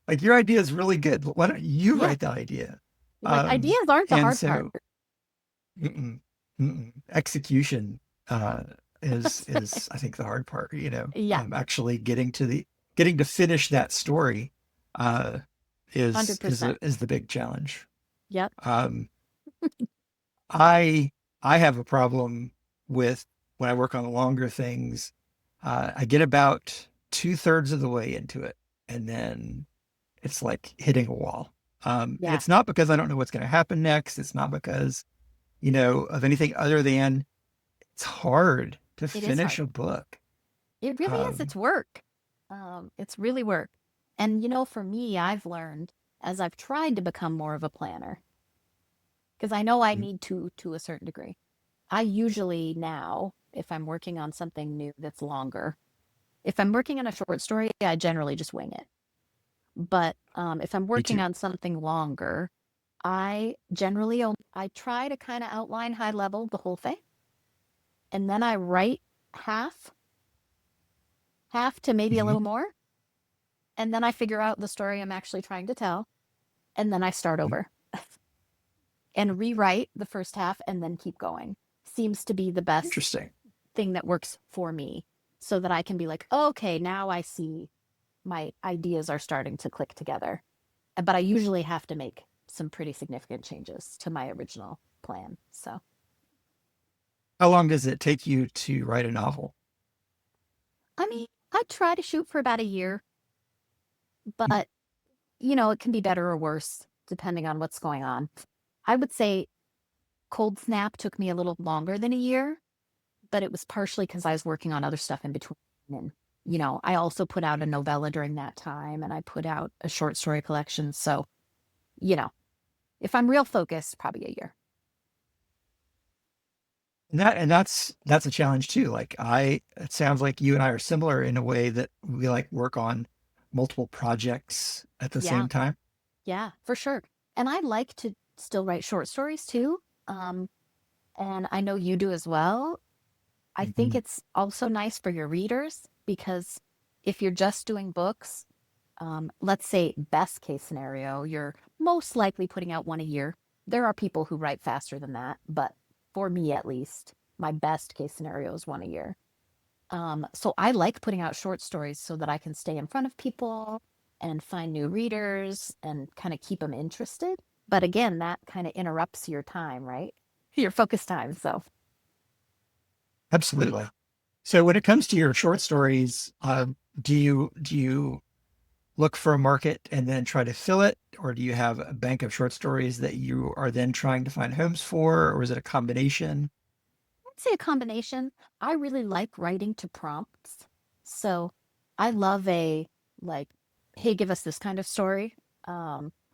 Like your idea is really good. Why don't you Yeah. write that idea? Like ideas aren't the And hard part. so execution. is I think the hard part, Yeah, actually getting to finish that story, uh, is 100%. is the big challenge. Yep. Um, I I have a problem with when I work on longer things. I get about two-thirds of the way into it, and then it's like hitting a wall. And Yeah, it's not because I don't know what's going to happen next. It's not because, of anything other than it's hard to it is finish hard. a book. It really is. It's Um, work. It's really work. And for me, I've learned as I've tried to become more of a planner, because I know I need to a certain degree. I usually now, if I'm working on something new that's longer, if I'm working on a short story, I generally just wing it. But if I'm Me working too. on something longer, I try to kind of outline high level the whole thing, and then I write half, half to maybe a Mhm. little more, and then I figure out the story I'm actually trying to tell, and then I start over and rewrite the first half and then keep going. Seems to be the best Interesting. thing that works for me so that I can be like, oh, okay, now I see my ideas are starting to click together. But I usually have to make some pretty significant changes to my original plan. So, How long does it take you to write a novel? I mean, I try to shoot for about a year, but it can be better or worse depending on what's going on. I would say Cold Snap took me a little longer than a year, but it was partially because I was working on other stuff in between. And, I also put out a novella during that time and I put out a short story collection. So, you know, if I'm real focused, probably a year. And that's a challenge too. It sounds like you and I are similar in a way that we like work on multiple projects at the Yeah, same time. yeah, for sure. And I like to still write short stories too. Um, and I know you do as well. I think Mhm. it's also nice for your readers because if you're just doing books, let's say best case scenario, you're most likely putting out one a year. There are people who write faster than that, but for me at least, my best case scenario is one a year. So I like putting out short stories so that I can stay in front of people and find new readers and kind of keep them interested. But again, that kind of interrupts your time, right? Your focus time. So Absolutely. So when it comes to your short stories, do you look for a market and then try to fill it, or do you have a bank of short stories that you are then trying to find homes for, or is it a combination? I'd say a combination. I really like writing to prompts. So I love like, hey, give us this kind of story.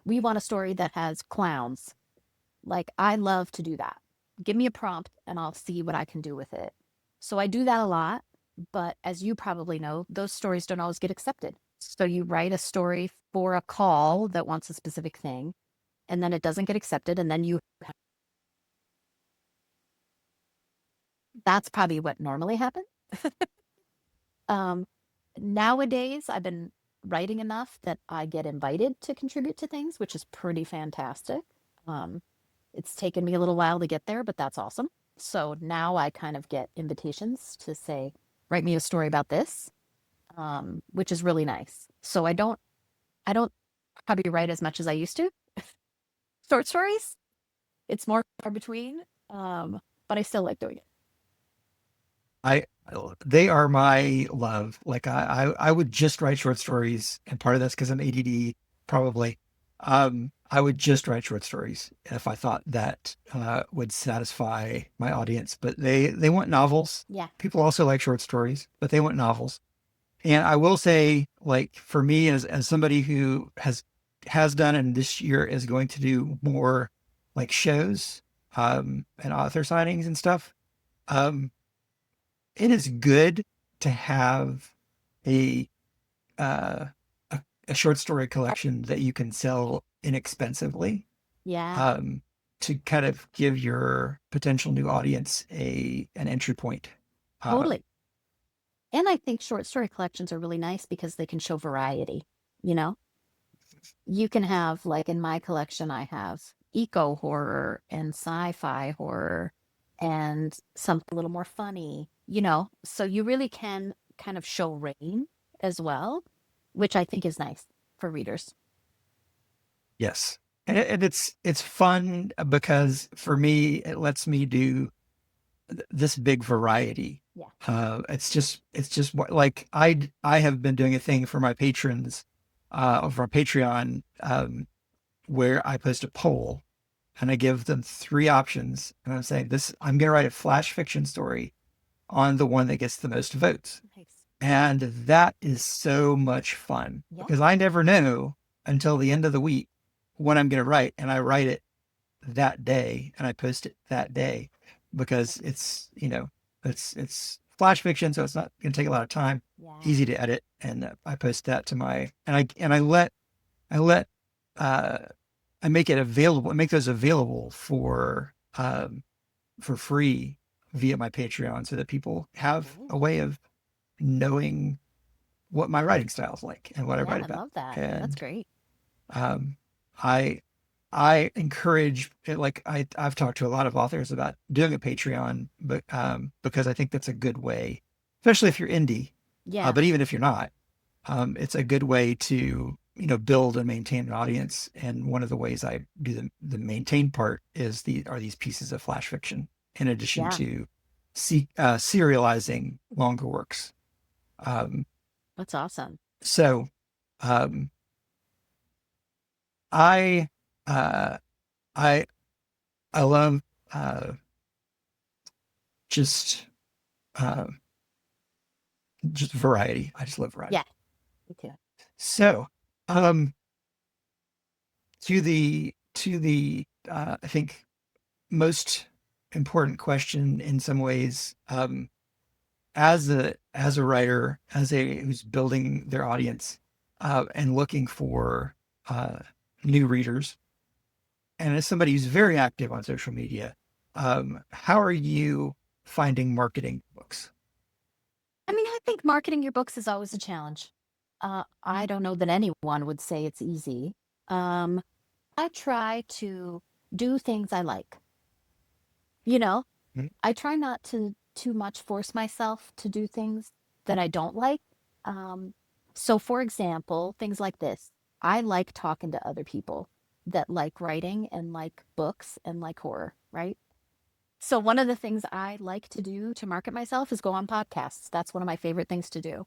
We want a story that has clowns. Like, I love to do that. Give me a prompt and I'll see what I can do with it. So I do that a lot. But as you probably know, those stories don't always get accepted. So you write a story for a call that wants a specific thing, and then it doesn't get accepted. And then that's probably what normally happens. Um, Nowadays, I've been writing enough that I get invited to contribute to things, which is pretty fantastic. Um, it's taken me a little while to get there, but that's awesome. So now I kind of get invitations to say, write me a story about this, which is really nice. So I don't probably write as much as I used to. Short stories, it's more far between, but I still like doing it. I they are my love. I would just write short stories, and part of that's because I'm ADD, probably. I would just write short stories if I thought that would satisfy my audience. But they want novels. Yeah, People also like short stories, but they want novels. And I will say, like for me, as somebody who has done and this year is going to do more like shows and author signings and stuff. Um, it is good to have a uh, a short story collection that you can sell inexpensively, yeah, um, to kind of give your potential new audience a an entry point. Uh, totally. And I think short story collections are really nice because they can show variety. You know, you can have, like in my collection, I have eco horror and sci fi horror. and something a little more funny, you know? So you really can kind of show range as well, which I think is nice for readers. Yes. And it's fun because for me, it lets me do this big variety. Yeah. It's just like I have been doing a thing for my patrons over on Patreon, where I post a poll and I give them three options, and I'm saying this: I'm going to write a flash fiction story on the one that gets the most votes. Nice. And that is so much fun Yeah. because I never know until the end of the week what I'm going to write. And I write it that day and I post it that day because it's flash fiction. So it's not going to take a lot of time, Yeah. easy to edit. And I post that to I let, uh, I make it available, I make those available for free via my Patreon so that people have Ooh. a way of knowing what my writing style is like and what I Yeah, write I about. love that. That's And great. um, I I encourage it, like I've talked to a lot of authors about doing a Patreon, but because I think that's a good way, especially if you're indie, Yeah. but even if you're not, it's a good way to build and maintain an audience. And one of the ways I do the maintain part is these pieces of flash fiction in addition Yeah. to serializing longer works. Um, That's awesome. so um, I uh, I I love uh, just uh, just variety. I just love Yeah, variety. me too. So um, to the I think most important question in some ways, as a writer, as a who's building their audience, and looking for uh, new readers, and as somebody who's very active on social media, how are you finding marketing books? I mean, I think marketing your books is always a challenge. I don't know that anyone would say it's easy. Um, I try to do things I like. You know, Mhm. I try not to too much force myself to do things that I don't like. Um, so for example, things like this. I like talking to other people that like writing and like books and like horror, right? So one of the things I like to do to market myself is go on podcasts. That's one of my favorite things to do,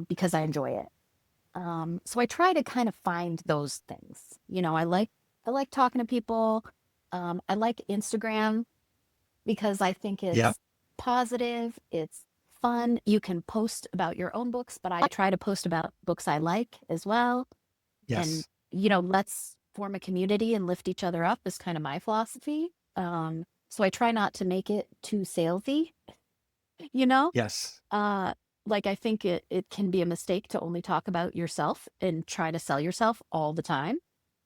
because I enjoy it. So I try to kind of find those things. I like talking to people. I like Instagram because I think Yeah. it's positive, it's fun. You can post about your own books, but I try to post about books I like as well. And, Yes. let's form a community and lift each other up is kind of my philosophy. So I try not to make it too salesy, you know? Yes. Uh, like I think it can be a mistake to only talk about yourself and try to sell yourself all the time.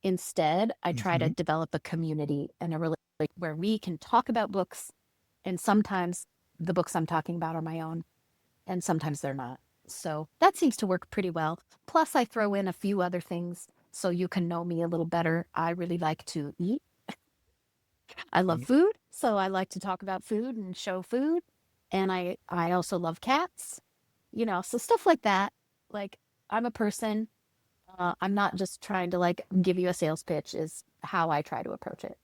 Instead, I try to Hmm. develop a community and a relationship where we can talk about books, and sometimes the books I'm talking about are my own, and sometimes they're not. So that seems to work pretty well. Plus, I throw in a few other things so you can know me a little better. I really like to eat. I love food, so I like to talk about food and show food. And I also love cats, so stuff like that. Like I'm a person. I'm not just trying to like give you a sales pitch is how I try to approach it.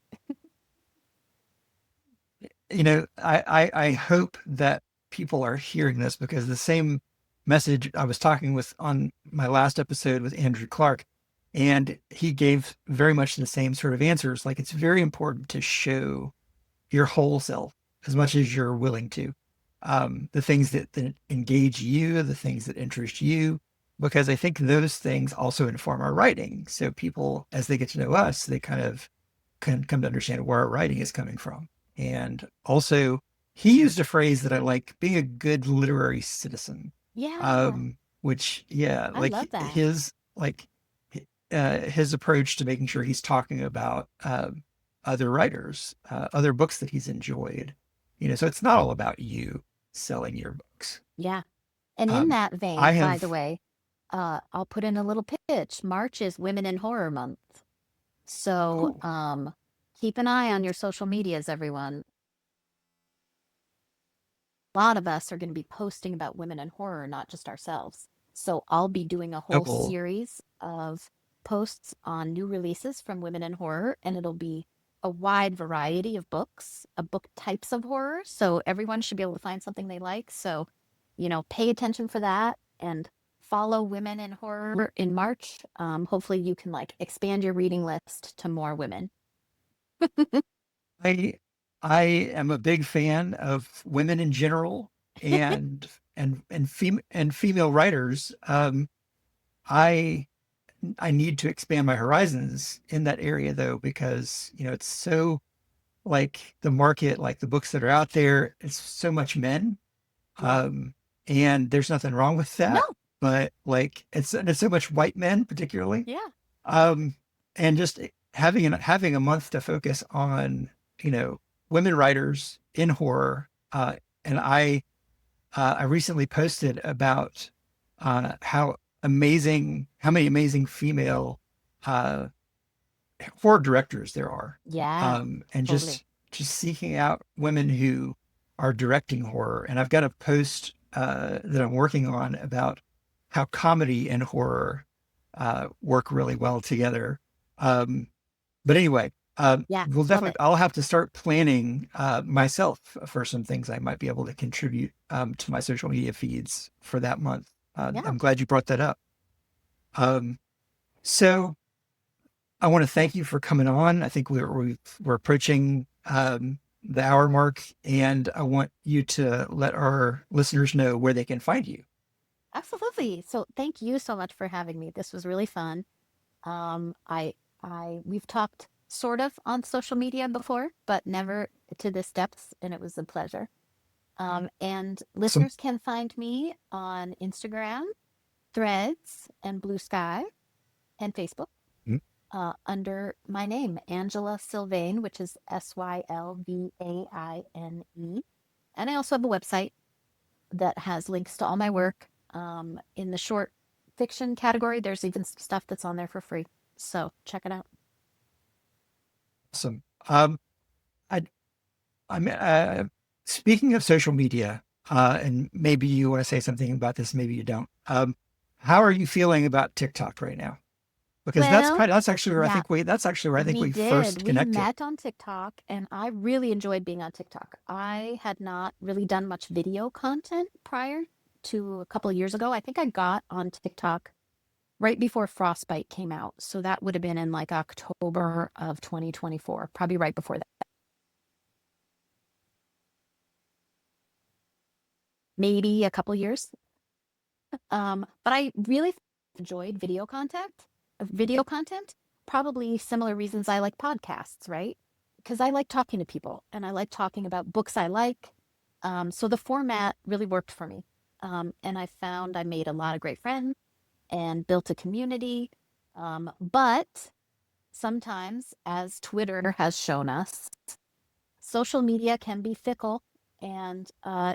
I hope that people are hearing this because the same message I was talking with on my last episode with Andrew Clark, and he gave very much the same sort of answers. Like it's very important to show your whole self as much as you're willing to. The things that engage you, the things that interest you, because I think those things also inform our writing. So people, as they get to know us, they kind of can come to understand where our writing is coming from. And also, he used a phrase that I like, being a good literary citizen. Yeah, Which, yeah, I love that. his approach to making sure he's talking about other writers, other books that he's enjoyed. So it's not all about you selling your books. Yeah. And in Um, that I vein, by the have, way, I'll put in a little pitch. March is Women in Horror Month. So cool. keep an eye on your social medias, everyone. lot of us are going to be posting about women in horror, not just ourselves. So I'll be doing a Oh, whole well, series of posts on new releases from women in horror, and it'll be a wide variety of books, book types of horror. So everyone should be able to find something they like. So, pay attention for that and follow Women in Horror in March. Hopefully, you can like expand your reading list to more women. I I am a big fan of women in general and female writers. I I need to expand my horizons in that area though, because it's so like the market, like the books that are out there, it's so much men. Yeah. Um, and there's nothing wrong with No. that, but like it's so much white men particularly. Yeah. Um, and just having a month to focus on, you know, women writers in horror. And I recently posted about how many amazing female uh, horror directors there are, Yeah. and Totally. just seeking out women who are directing horror. And I've got a post that I'm working on about how comedy and horror work really well together. Um, but anyway, Yeah. we'll Love definitely. it. I'll have to start planning myself for some things I might be able to contribute to my social media feeds for that month. Yeah. I'm glad you brought that up. Um, so I want to thank you for coming on. I think we're approaching the hour mark, and I want you to let our listeners know where they can find you. Absolutely. So thank you so much for having me. This was really fun. I we've talked sort of on social media before, but never to this depth, and it was a pleasure. And Awesome. listeners can find me on Instagram, Threads, and Blue Sky, and Facebook Mhm. under my name, Angela Sylvaine, which is Sylvaine. And I also have a website that has links to all my work. In the short fiction category, there's even stuff that's on there for free. So check it out. Awesome. I, I'm speaking of social media, and maybe you want to say something about this, maybe you don't. How are you feeling about TikTok right now? Because Well, that's actually where I yeah, think we we did. first We connected. met on TikTok, and I really enjoyed being on TikTok. I had not really done much video content prior to a couple of years ago. I think I got on TikTok right before Frostbite came out. So that would have been in like October of 2024, probably right before that. Maybe a couple of years. But I really enjoyed video content, probably similar reasons I like podcasts, right? Because I like talking to people and I like talking about books I like. So the format really worked for me. And I found I made a lot of great friends and built a community. But sometimes, as Twitter has shown us, social media can be fickle and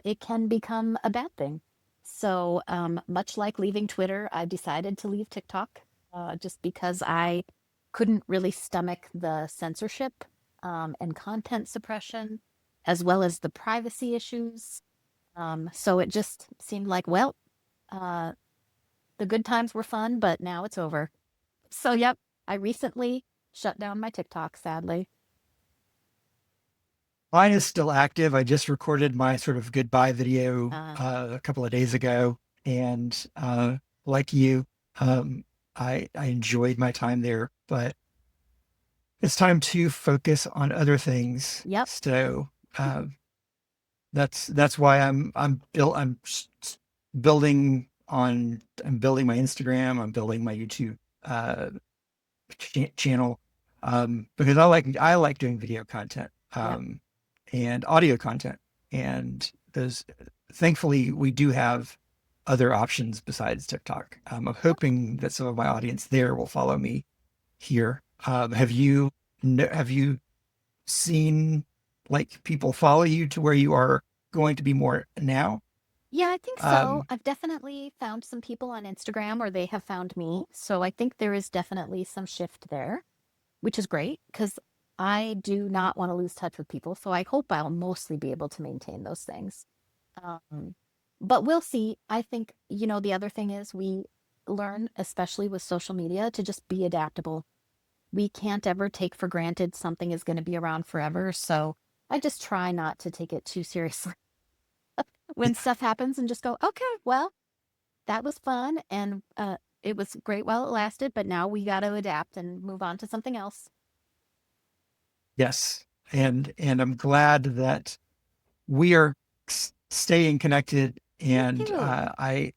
it can become a bad thing. So, much like leaving Twitter, I decided to leave TikTok just because I couldn't really stomach the censorship and content suppression, as well as the privacy issues. So it just seemed like, well, uh, the good times were fun, but now it's over. So, yep, I recently shut down my TikTok, sadly. Mine is still active. I just recorded my sort of goodbye video Uh, a couple of days ago, and like you, um, I enjoyed my time there, but it's time to focus on other things. yep, So that's why building I'm building my Instagram. I'm building my YouTube uh, channel because I like doing video content yep. and audio content, and those thankfully we do have other options besides TikTok. I'm hoping that some of my audience there will follow me here. Have you seen like people follow you to where you are going to be more now? Yeah, I think so. Um, I've definitely found some people on Instagram or they have found me. So I think there is definitely some shift there, which is great because I do not want to lose touch with people. So I hope I'll mostly be able to maintain those things. Um, but we'll see. I think, the other thing is we learn, especially with social media, to just be adaptable. We can't ever take for granted something is going to be around forever. So I just try not to take it too seriously when stuff happens and just go, okay, well, that was fun and it was great while it lasted, but now we got to adapt and move on to something else. Yes. And I'm glad that we are staying connected. Me And too. I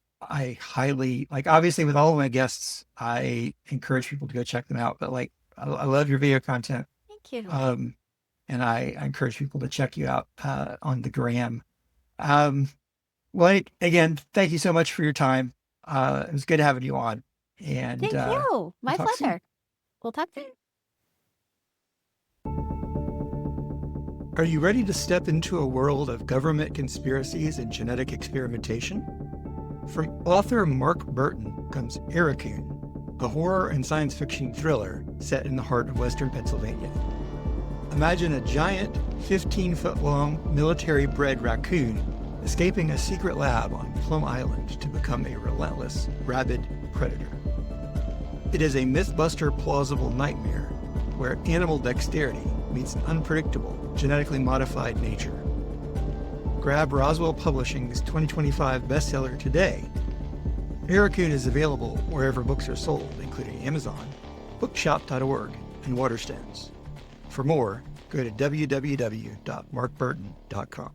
highly, like, obviously with all of my guests, I encourage people to go check them out. But like, I love your video content. Thank you. Um, and I encourage people to check you out on the gram. Um, well, again, thank you so much for your time. It was good having you on, and Thank you. we'll My talk soon. pleasure. We'll talk soon. Are you ready to step into a world of government conspiracies and genetic experimentation? From author Mark Burton comes Ericune, a horror and science fiction thriller set in the heart of Western Pennsylvania. Imagine a giant, 15-foot-long military-bred raccoon escaping a secret lab on Plum Island to become a relentless, rabid predator. It is a mythbuster plausible nightmare where animal dexterity meets an unpredictable, genetically modified nature. Grab Roswell Publishing's 2025 bestseller today. Ericune is available wherever books are sold, including Amazon, bookshop.org, and Waterstones. For more, go to www.markburton.com.